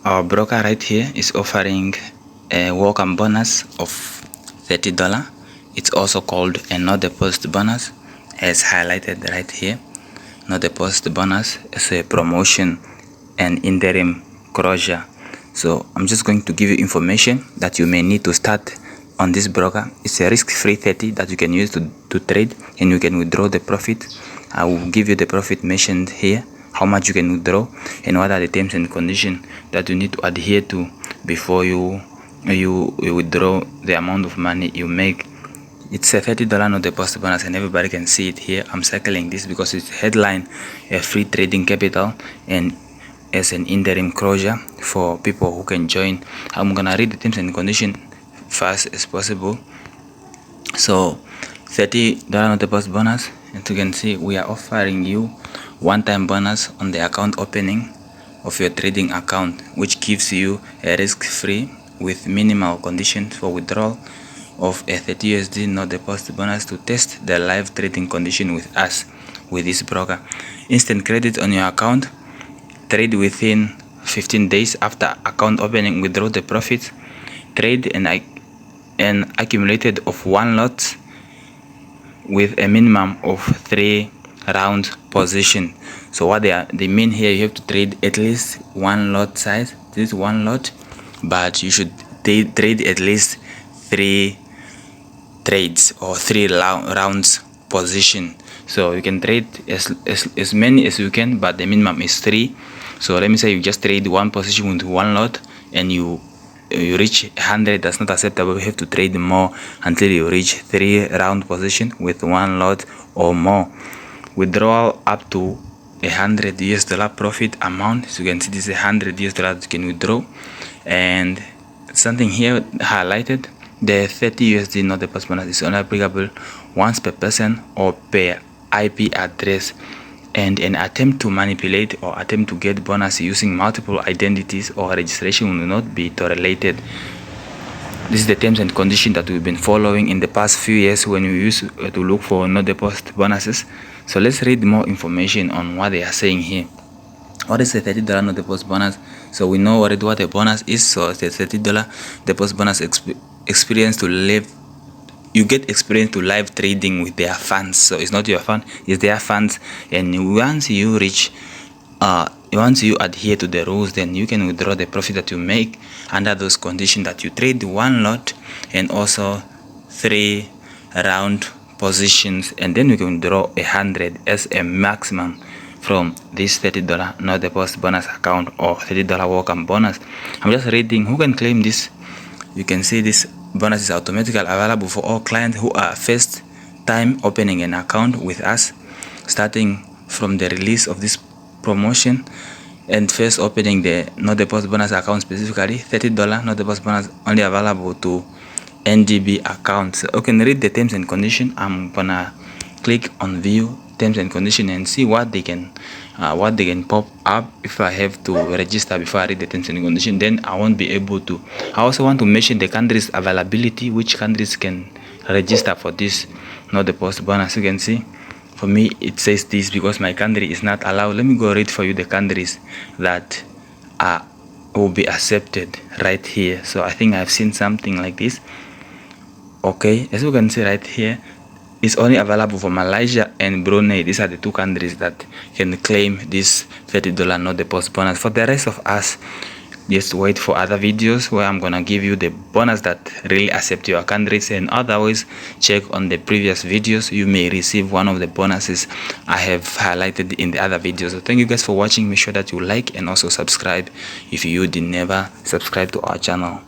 Our broker right here is offering a welcome bonus of $30. It's also called a no deposit bonus, as highlighted right here. No deposit bonus is a promotion and interim closure. So I'm just going to give you information that you may need to start on this broker. It's a risk-free 30 that you can use to trade, and you can withdraw the profit. I will give you the profit mentioned here, how much you can withdraw, and what are the terms and conditions that you need to adhere to before you withdraw the amount of money you make. It's a $30 no deposit bonus, and everybody can see it here. I'm circling this because it's headline a free trading capital and as an interim closure for people who can join. I'm gonna read the terms and conditions fast as possible. So $30 no deposit bonus, and you can see we are offering you one-time bonus on the account opening of your trading account, which gives you a risk-free with minimal conditions for withdrawal of a $30 no deposit bonus to test the live trading condition with us, with this broker. Instant credit on your account, trade within 15 days after account opening, withdraw the profits, trade an accumulated of 1 lot with a minimum of 3 round position. So what they mean here, you have to trade at least 1 lot size. This is 1 lot, but you should trade at least 3 trades or 3 rounds position. So you can trade as many as you can, but the minimum is 3. So let me say you just trade 1 position with 1 lot and you reach 100. That's not acceptable. You have to trade more until you reach 3 round position with 1 lot or more. Withdrawal up to $100 profit amount. So you can see this is $100 you can withdraw. And something here highlighted, the $30 no deposit bonus is only applicable once per person or per IP address, and an attempt to manipulate or attempt to get bonus using multiple identities or registration will not be tolerated. This is the terms and conditions that we've been following in the past few years when we used to look for no deposit bonuses. So let's read more information on what they are saying here. What is the $30 no deposit bonus? So we know already what a bonus is. So it's a $30 deposit bonus experience to live. You get experience to live trading with their funds. So it's not your fund, it's their funds. And once you reach, once you adhere to the rules, then you can withdraw the profit that you make under those conditions that you trade 1 lot and also 3 round positions, and then you can withdraw 100 as a maximum from this $30 no deposit bonus account or $30 welcome bonus. I'm just reading who can claim this. You can see this bonus is automatically available for all clients who are first time opening an account with us, starting from the release of this promotion and first opening the no deposit bonus account. Specifically $30 no deposit bonus only available to NDB accounts. So you can read the terms and conditions. I'm gonna click on view terms and conditions and see what they can pop up. If I have to register before I read the terms and conditions, then I won't be able to. I also want to mention the countries availability, which countries can register for this no deposit bonus. You can see for me it says this because my country is not allowed. Let me go read for you the countries that will be accepted right here. So I think I've seen something like this. Okay, as you can see right here, it's only available for Malaysia and Brunei. These are the 2 countries that can claim this $30 no deposit bonus. For the rest of us, just wait for other videos where I'm gonna give you the bonus that really accept your countries, and otherwise check on the previous videos. You may receive one of the bonuses I have highlighted in the other videos. So thank you guys for watching. Make sure that you like and also subscribe if you did never subscribe to our channel.